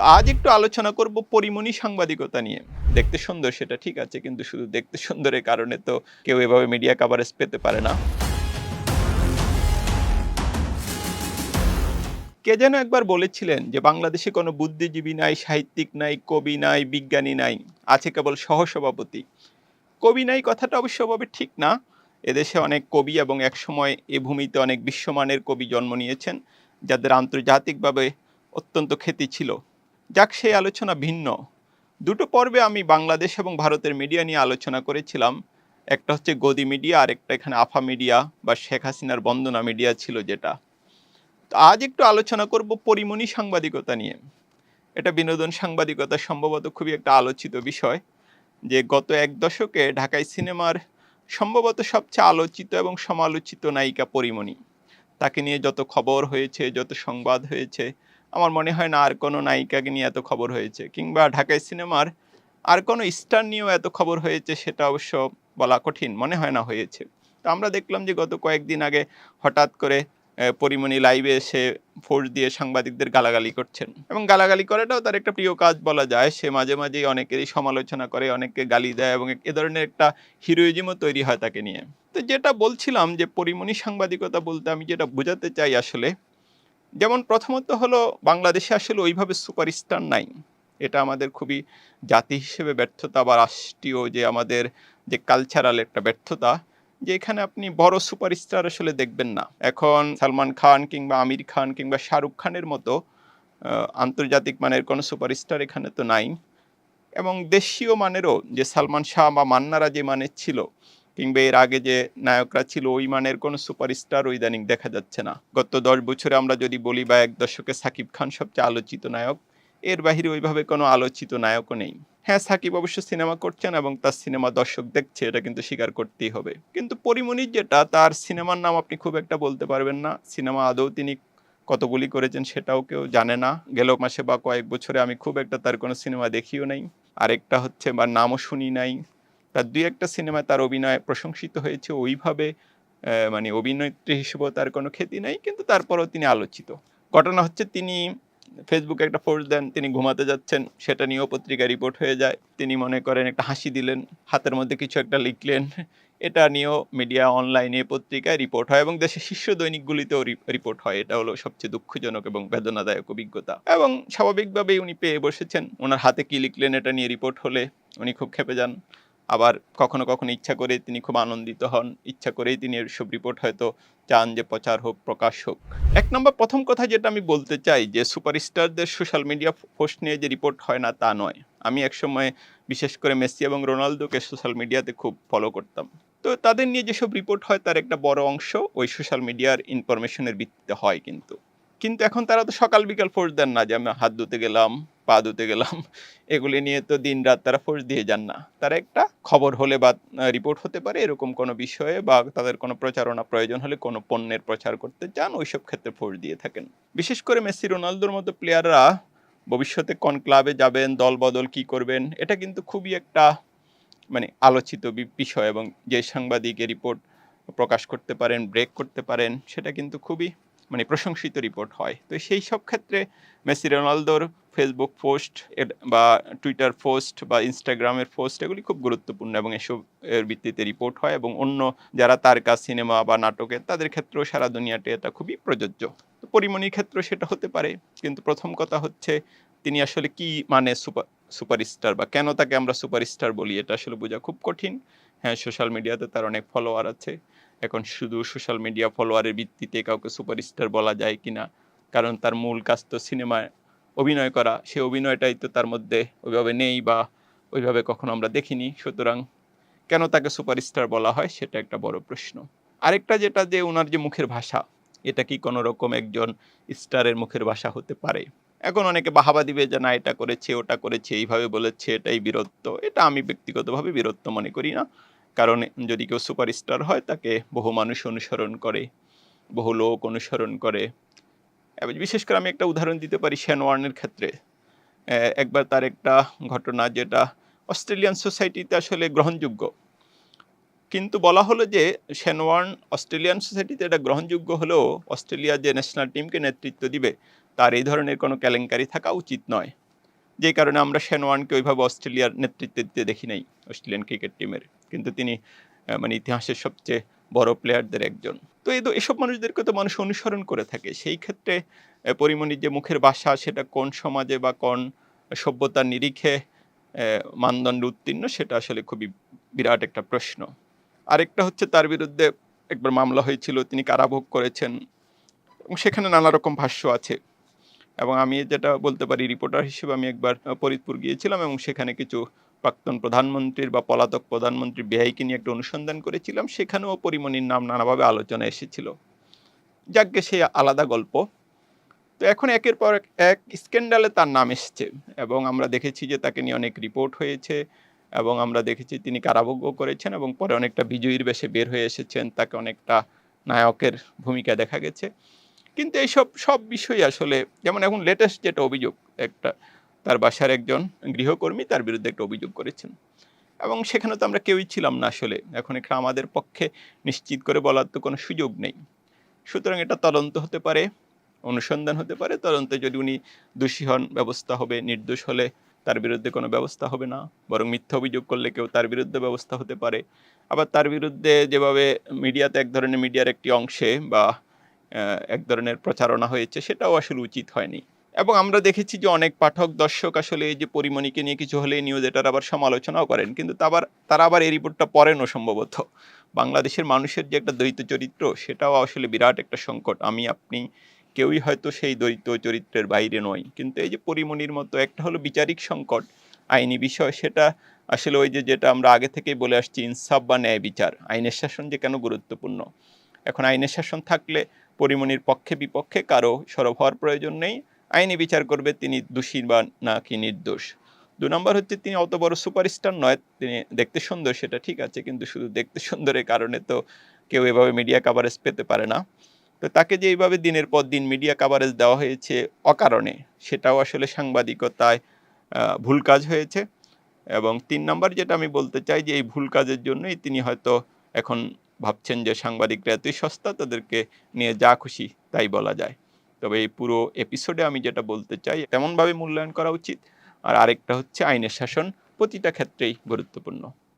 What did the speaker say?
তো আজ একটু আলোচনা করব পরিমণি সাংবাদিকতা নিয়ে। দেখতে সুন্দর সেটা ঠিক আছে, কিন্তু শুধু দেখতে সুন্দরের কারণে তো কেউ এভাবে মিডিয়া কভারেজ পেতে পারে না। কে যেন একবার বলেছিলেন যে বাংলাদেশে কোনো বুদ্ধিজীবী নাই, সাহিত্যিক নাই, কবি নাই, বিজ্ঞানী নাই, আছে কেবল সহসভাপতি। কবি নাই কথাটা অবশ্যভাবে ঠিক না। এদেশে অনেক কবি এবং একসময় এ ভূমিতে অনেক বিশ্বমানের কবি জন্ম নিয়েছেন, যাদের আন্তর্জাতিকভাবে অত্যন্ত খ্যাতি ছিল। যাক, সেই আলোচনা ভিন্ন। দুটো পর্বে আমি বাংলাদেশ এবং ভারতের মিডিয়া নিয়ে আলোচনা করেছিলাম। একটা হচ্ছে গদি মিডিয়া, আর একটা এখানে আফা মিডিয়া বা শেখ হাসিনার বন্দনা মিডিয়া ছিল যেটা। তো আজ একটু আলোচনা করব পরিমণি সাংবাদিকতা নিয়ে। এটা বিনোদন সাংবাদিকতা সম্ভবত খুবই একটা আলোচিত বিষয়, যে গত এক দশকে ঢাকায় সিনেমার সম্ভবত সবচেয়ে আলোচিত এবং সমালোচিত নায়িকা পরিমণি। তাকে নিয়ে যত খবর হয়েছে, যত সংবাদ হয়েছে, আমার মনে হয় না আর কোনো নায়িকাকে নিয়ে এত খবর হয়েছে, কিংবা ঢাকায় সিনেমার আর কোনো স্টার নিয়েও এত খবর হয়েছে সেটা অবশ্য বলা কঠিন, মনে হয় না হয়েছে। তো আমরা দেখলাম যে গত কয়েকদিন আগে হঠাৎ করে পরিমণি লাইভে এসে ফোর্স দিয়ে সাংবাদিকদের গালাগালি করছেন, এবং গালাগালি করাটাও তার একটা প্রিয় কাজ বলা যায়। সে মাঝে মাঝেই অনেকেরই সমালোচনা করে, অনেককে গালি দেয়, এবং এ ধরনের একটা হিরোইজমও তৈরি হয় তাকে নিয়ে। তো যেটা বলছিলাম যে পরিমণি সাংবাদিকতা বলতে আমি যেটা বোঝাতে চাই আসলে, যেমন প্রথমত হলো বাংলাদেশে আসলে ওইভাবে সুপারস্টার নাই। এটা আমাদের খুবই জাতি হিসেবে ব্যর্থতা, বা রাষ্ট্রীয় যে আমাদের যে কালচারাল একটা ব্যর্থতা, যে এখানে আপনি বড় সুপারস্টার আসলে দেখবেন না। এখন সালমান খান কিংবা আমির খান কিংবা শাহরুখ খানের মতো আন্তর্জাতিক মানের কোনো সুপারস্টার এখানে তো নাই। এবং দেশীয় মানেরও যে সালমান শাহ বা মান্নারা যে মানের ছিল, কিংবা এর আগে যে নায়করা ছিল, ওই মানের কোনো সুপারস্টার ইদানিং দেখা যাচ্ছে না। গত ১০ বছরে আমরা যদি বলি, বা এক দশকে সাকিব খান সবচেয়ে আলোচিত নায়ক, এর বাহিরে ওইভাবে কোনো আলোচিত নায়কও নেই। হ্যাঁ, সাকিব অবশ্য সিনেমা করছেন এবং তার সিনেমা দর্শক দেখছে, এটা কিন্তু স্বীকার করতেই হবে। কিন্তু পরিমণির যেটা, তার সিনেমার নাম আপনি খুব একটা বলতে পারবেন না। সিনেমা আদৌ তিনি কতগুলি করেছেন সেটাও কেউ জানে না। গেল মাসে বা কয়েক বছরে আমি খুব একটা তার কোনো সিনেমা দেখিও নাই। আরেকটা হচ্ছে বা নামও শুনি নাই। তার ২-১ টা সিনেমায় তার অভিনয় প্রশংসিত হয়েছে। ওইভাবে মানে অভিনেত্রী হিসেবেও তার কোনো খ্যাতি নাই। কিন্তু তারপরেও তিনি আলোচিত। ঘটনা হচ্ছে, তিনি ফেসবুকে একটা পোস্ট দেন, তিনি ঘুমাতে যাচ্ছেন। সেটা নিয়েও পত্রিকায় রিপোর্ট হয়ে যায়। তিনি মনে করেন একটা হাসি দিলেন, হাতের মধ্যে কিছু একটা লিখলেন। এটা নিয়েও মিডিয়া, অনলাইনে, পত্রিকায় রিপোর্ট হয়, এবং দেশের শীর্ষ দৈনিকগুলিতেও রিপোর্ট হয়। এটা হলো সবচেয়ে দুঃখজনক এবং বেদনাদায়ক অভিজ্ঞতা। এবং স্বাভাবিকভাবেই উনি পেয়ে বসেছেন। উনার হাতে কি লিখলেন এটা নিয়ে রিপোর্ট হলে উনি খুব ক্ষেপে যান। আবার কখনো কখনো ইচ্ছা করে তিনি খুব আনন্দিত হন। ইচ্ছা করেই তিনি এসব রিপোর্ট হয়তো চান যে প্রচার হোক, প্রকাশ হোক। এক নম্বর প্রথম কথা যেটা আমি বলতে চাই, যে সুপারস্টারদের সোশ্যাল মিডিয়া পোস্ট নিয়ে যে রিপোর্ট হয় না তা নয়। আমি একসময় বিশেষ করে মেসি এবং রোনালদোকে সোশ্যাল মিডিয়াতে খুব ফলো করতাম। তো তাদের নিয়ে যেসব রিপোর্ট হয় তার একটা বড় অংশ ওই সোশ্যাল মিডিয়ার ইনফরমেশনের ভিত্তিতে হয়। কিন্তু এখন তারা তো সকাল বিকাল পোস্ট দেন না, যে আমি হাত ধুতে গেলাম, পা ধুতে গেলাম। এগুলি নিয়ে তো দিনরাত তারা পোস্ট দিয়ে যান না। তারা একটা খবর হলে বা রিপোর্ট হতে পারে এরকম কোনো বিষয়ে, বা তাদের কোনো প্রচারণা প্রয়োজন হলে কোনো পণ্যের প্রচার করতে চান, ওইসব ক্ষেত্রে পোস্ট দিয়ে থাকেন। বিশেষ করে মেসি, রোনালদোর মতো প্লেয়াররা ভবিষ্যতে কোন ক্লাবে যাবেন, দল বদল কি করবেন, এটা কিন্তু খুবই একটা মানে আলোচিত বিষয়, এবং যে সাংবাদিক এ রিপোর্ট প্রকাশ করতে পারেন, ব্রেক করতে পারেন, সেটা কিন্তু খুবই মানে প্রশংসিত রিপোর্ট হয়। তো সেই সব ক্ষেত্রে মেসি, রোনালদোর ফেসবুক পোস্ট বা টুইটার পোস্ট বা ইনস্টাগ্রামের পোস্ট, এগুলি খুব গুরুত্বপূর্ণ, এবং এসব এর ভিত্তিতে রিপোর্ট হয়, এবং অন্য যারা তারকা সিনেমা বা নাটকের, তাদের ক্ষেত্রেও সারা দুনিয়াতে এটা খুবই প্রযোজ্য। তো পরিমণির ক্ষেত্রেও সেটা হতে পারে। কিন্তু প্রথম কথা হচ্ছে, তিনি আসলে কি মানে সুপারস্টার, বা কেন তাকে আমরা সুপারস্টার বলি, এটা আসলে বোঝা খুব কঠিন। হ্যাঁ, সোশ্যাল মিডিয়াতে তার অনেক ফলোয়ার আছে। এখন শুধু সোশ্যাল মিডিয়া ফলোয়ারের ভিত্তিতে কাউকে সুপারস্টার বলা যায় কিনা, কারণ তার মূল কাজ তো সিনেমায় অভিনয় করা, সে অভিনয়টাই তো তার মধ্যে ওইভাবে নেই, বা ওইভাবে কখনো আমরা দেখিনি। সুতরাং কেন তাকে সুপারস্টার বলা হয়, সেটা একটা বড় প্রশ্ন। আরেকটা যেটা, যে উনার যে মুখের ভাষা, এটা কি কোনো রকম একজন স্টারের মুখের ভাষা হতে পারে? এখন অনেকে বাহাবা দিবে যে না, এটা করেছে, ওটা করেছে, এইভাবে বলেছে, এটাই বীরত্ব। এটা আমি ব্যক্তিগতভাবে বীরত্ব মনে করি না। কারণ যদি কেউ সুপারস্টার হয়, তাকে বহু মানুষ অনুসরণ করে, বহু লোক অনুসরণ করে। বিশেষ করে আমি একটা উদাহরণ দিতে পারি শেন ওয়ার্নের ক্ষেত্রে। একবার তার একটা ঘটনা, যেটা অস্ট্রেলিয়ান সোসাইটিতে আসলে গ্রহণযোগ্য। কিন্তু বলা হলো যে শেন ওয়ার্ন অস্ট্রেলিয়ান সোসাইটিতে এটা গ্রহণযোগ্য হলেও, অস্ট্রেলিয়া যে ন্যাশনাল টিমকে নেতৃত্ব দিবে, তার এই ধরনের কোনো কেলেঙ্কারি থাকা উচিত নয়। যে কারণে আমরা শেন ওয়ার্নকে ওইভাবে অস্ট্রেলিয়ার নেতৃত্ব দিতে দেখি নাই অস্ট্রেলিয়ান ক্রিকেট টিমের, কিন্তু তিনি মানে ইতিহাসের সবচেয়ে বড় প্লেয়ারদের একজন। তো এসব মানুষদেরকে তো মানুষ অনুসরণ করে থাকে। সেই ক্ষেত্রে পরীমনির যে মুখের ভাষা সেটা কোন সমাজে বা কোন সভ্যতার নিরিখে মানদণ্ড উত্তীর্ণ সেটা আসলে খুবই বিরাট একটা প্রশ্ন। আরেকটা হচ্ছে তার বিরুদ্ধে একবার মামলা হয়েছিল, তিনি কারাভোগ করেছেন এবং সেখানে নানা রকম ভাষ্য আছে। এবং আমি যেটা বলতে পারি, রিপোর্টার হিসেবে আমি একবার ফরিদপুর গিয়েছিলাম এবং সেখানে কিছু প্রাক্তন প্রধানমন্ত্রীর বা পলাতক প্রধানমন্ত্রীর বেহাইকে নিয়ে একটা অনুসন্ধান করেছিলাম। সেখানেও পরীমনির নাম নানাভাবে আলোচনা এসেছিল। যাকগে সে আলাদা গল্প। তো এখন একের পর এক স্ক্যান্ডালে তার নাম এসছে এবং আমরা দেখেছি যে তাকে নিয়ে অনেক রিপোর্ট হয়েছে এবং আমরা দেখেছি তিনি কারাভোগও করেছেন এবং পরে অনেকটা বিজয়ীর বেশে বের হয়ে এসেছেন, তাকে অনেকটা নায়কের ভূমিকা দেখা গেছে। কিন্তু এইসব সব বিষয় আসলে, যেমন এখন লেটেস্ট যেটা অভিযোগ, একটা তার বাসার একজন গৃহকর্মী তার বিরুদ্ধে একটা অভিযোগ করেছেন এবং সেখানে তো আমরা কেউই ছিলাম না আসলে। এখন এখানে আমাদের পক্ষে নিশ্চিত করে বলার তো কোনো সুযোগ নেই। সুতরাং এটা তদন্ত হতে পারে, অনুসন্ধান হতে পারে। তদন্তে যদি উনি দোষী হন ব্যবস্থা হবে, নির্দোষ হলে তার বিরুদ্ধে কোনো ব্যবস্থা হবে না, বরং মিথ্যা অভিযোগ করলে কেউ তার বিরুদ্ধে ব্যবস্থা হতে পারে। আবার তার বিরুদ্ধে যেভাবে মিডিয়াতে এক ধরনের মিডিয়ার একটি অংশে বা এক ধরনের প্রচারণা হয়েছে সেটাও আসলে উচিত হয়নি। এবং আমরা দেখেছি যে অনেক পাঠক দর্শক আসলে এই যে পরীমনিকে নিয়ে কিছু হলে নিউজ এটার আবার সমালোচনাও করেন, কিন্তু তারা আবার এই রিপোর্টটা পড়েনও সম্ভবত। বাংলাদেশের মানুষের যে একটা দ্বৈত চরিত্র সেটাও আসলে বিরাট একটা সংকট। আমি আপনি কেউই হয়তো সেই দ্বৈত চরিত্রের বাইরে নয়, কিন্তু এই যে পরীমনির মতো একটা হলো বিচারিক সংকট, আইনি বিষয়, সেটা আসলে ওই যেটা আমরা আগে থেকেই বলে আসছি, ইনসাফ বা ন্যায় বিচার, আইনের শাসন যে কেন গুরুত্বপূর্ণ। এখন আইনের শাসন থাকলে পরীমনির পক্ষে বিপক্ষে কারো সরব হওয়ার প্রয়োজন নেই, আইনি বিচার করবে তিনি দোষী বা নাকি নির্দোষ। ২ নম্বর হচ্ছে তিনি অত বড় সুপারস্টার নয়, তিনি দেখতে সুন্দর সেটা ঠিক আছে, কিন্তু শুধু দেখতে সুন্দরের কারণে তো কেউ এভাবে মিডিয়া কাভারেজ পেতে পারে না। তো তাকে যে এইভাবে দিনের পর দিন মিডিয়া কাভারেজ দেওয়া হয়েছে অকারণে, সেটাও আসলে সাংবাদিকতায় ভুল কাজ হয়েছে। এবং ৩ নম্বর যেটা আমি বলতে চাই যে এই ভুল কাজের জন্যই তিনি হয়তো এখন ভাবছেন যে সাংবাদিকরা এতই সস্তা, তাদেরকে নিয়ে যা খুশি তাই বলা যায়। তবে এই পুরো এপিসোডে আমি যেটা বলতে চাই, তেমনভাবে মূল্যায়ন করা উচিত। আর আরেকটা হচ্ছে আইনের শাসন প্রতিটা ক্ষেত্রেই গুরুত্বপূর্ণ।